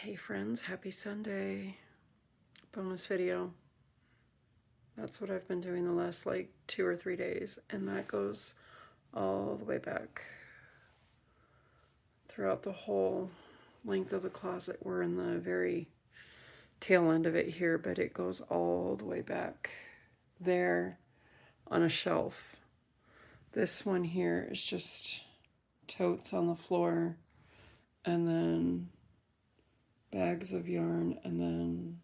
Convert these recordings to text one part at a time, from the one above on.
Hey friends, happy Sunday. Bonus video. That's what I've been doing the last like 2 or 3 days, and that goes all the way back throughout the whole length of the closet. We're in the very tail end of it here, but it goes all the way back there on a shelf. This one here is just totes on the floor, and then bags of yarn, and then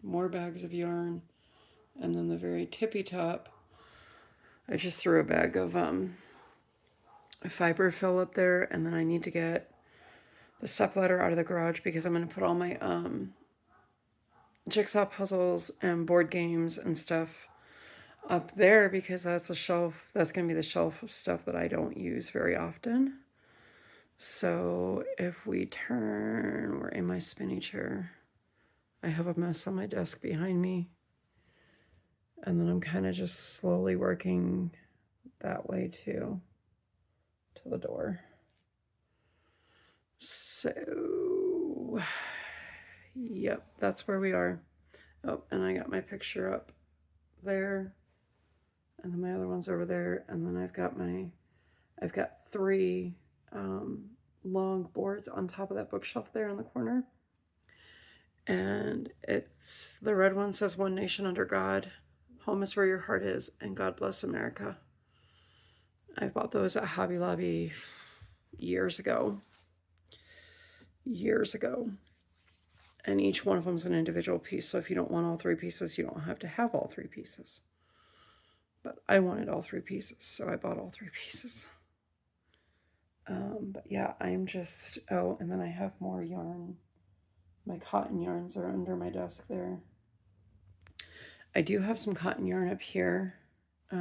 more bags of yarn, and then the very tippy top, I just threw a bag of fiber fill up there, and then I need to get the step ladder out of the garage because I'm going to put all my jigsaw puzzles and board games and stuff up there because that's a shelf, that's going to be the shelf of stuff that I don't use very often. So if we turn, we're in my spinny chair. I have a mess on my desk behind me. And then I'm kind of just slowly working that way too, to the door. So, yep, that's where we are. Oh, and I got my picture up there, and then my other one's over there, and then I've got three long boards on top of that bookshelf there in the corner. And it's, the red one says "One Nation Under God, Home is Where Your Heart Is, and God Bless America." I bought those at Hobby Lobby years ago. And each one of them is an individual piece. So if you don't want all three pieces, you don't have to have all three pieces. But I wanted all three pieces, so I bought all three pieces. But yeah, I'm just, oh, and then I have more yarn. My cotton yarns are under my desk there. I do have some cotton yarn up here. I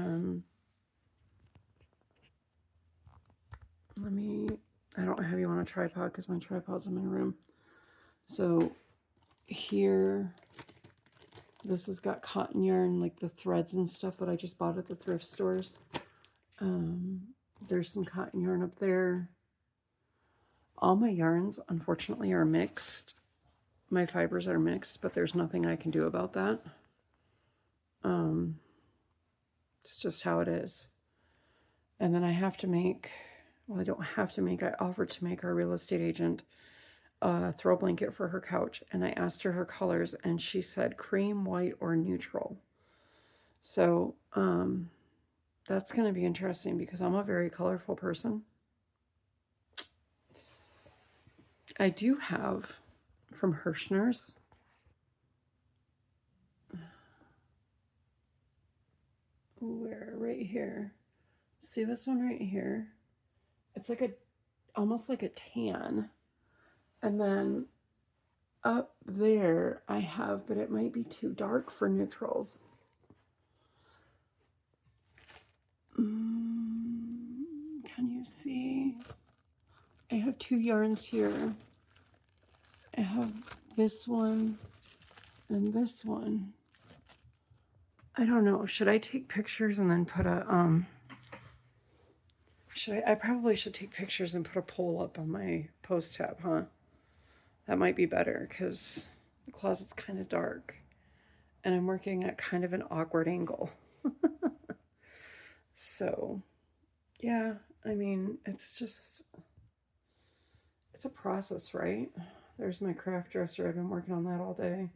don't have you on a tripod because my tripod's in my room. So here, this has got cotton yarn, like the threads and stuff that I just bought at the thrift stores. There's some cotton yarn up there. All my yarns, unfortunately, are mixed. My fibers are mixed, but there's nothing I can do about that. It's just how it is. And then I have to make, well, I don't have to make, I offered to make our real estate agent a throw blanket for her couch, and I asked her colors, and she said cream, white, or neutral. So that's going to be interesting because I'm a very colorful person. I do have from Hirschner's where, right here, see this one right here? It's like almost like a tan. And then up there I have, but it might be too dark for neutrals. Can you see? I have two yarns here. I have this one and this one. I don't know. Should I take pictures and then put a I probably should take pictures and put a poll up on my post tab, huh? That might be better because the closet's kind of dark and I'm working at kind of an awkward angle. So, yeah, I mean, it's a process, right? There's my craft dresser. I've been working on that all day.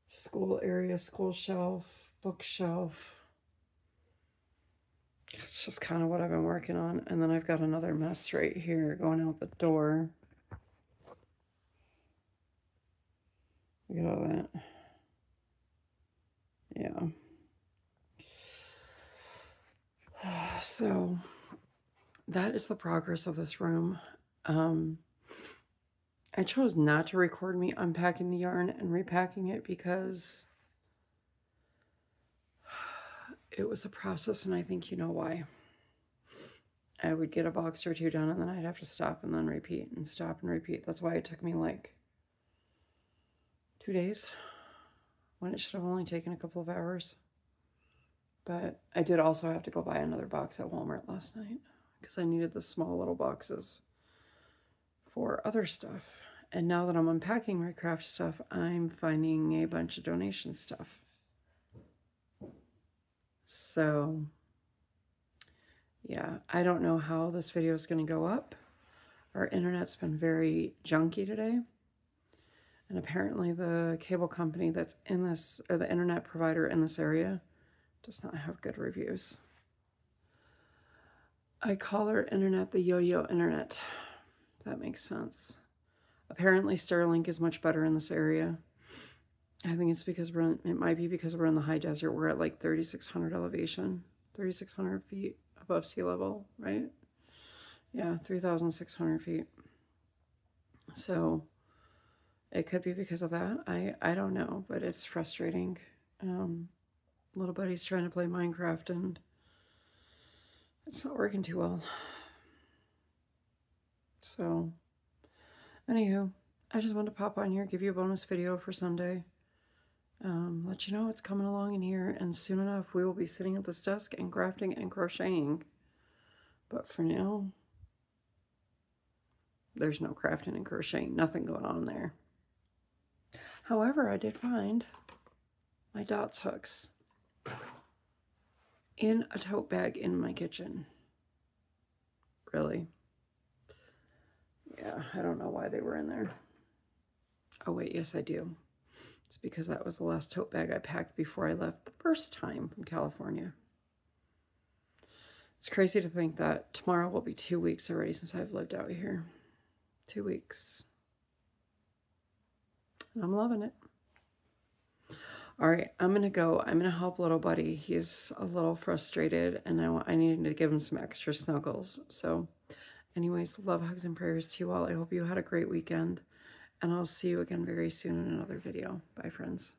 School area, school shelf, bookshelf. That's just kind of what I've been working on. And then I've got another mess right here going out the door. Look at all that. Yeah. So that is the progress of this room. I chose not to record me unpacking the yarn and repacking it because it was a process, and I think you know why. I would get a box or two done, and then I'd have to stop and then repeat and stop and repeat. That's why it took me like 2 days when it should have only taken a couple of hours. But I did also have to go buy another box at Walmart last night because I needed the small little boxes for other stuff. And now that I'm unpacking my craft stuff, I'm finding a bunch of donation stuff. So, yeah, I don't know how this video is going to go up. Our internet's been very junky today. And apparently the cable company that's in this, or the internet provider in this area, does not have good reviews. I call our internet the yo-yo internet. If that makes sense. Apparently Starlink is much better in this area. I think it's because it might be because we're in the high desert. We're at like 3,600 elevation, 3,600 feet above sea level, right? Yeah, 3,600 feet. So it could be because of that. I don't know, but it's frustrating. Little buddy's trying to play Minecraft and it's not working too well. So, anywho, I just wanted to pop on here, give you a bonus video for Sunday. Let you know what's coming along in here, and soon enough we will be sitting at this desk and crafting and crocheting. But for now, there's no crafting and crocheting, nothing going on there. However, I did find my dots hooks in a tote bag in my kitchen. Really? Yeah, I don't know why they were in there. Oh wait, yes I do. It's because that was the last tote bag I packed before I left the first time from California. It's crazy to think that tomorrow will be 2 weeks already since I've lived out here. 2 weeks. And I'm loving it. All right, I'm going to go. I'm going to help little buddy. He's a little frustrated, and I need to give him some extra snuggles. So anyways, love, hugs, and prayers to you all. I hope you had a great weekend, and I'll see you again very soon in another video. Bye, friends.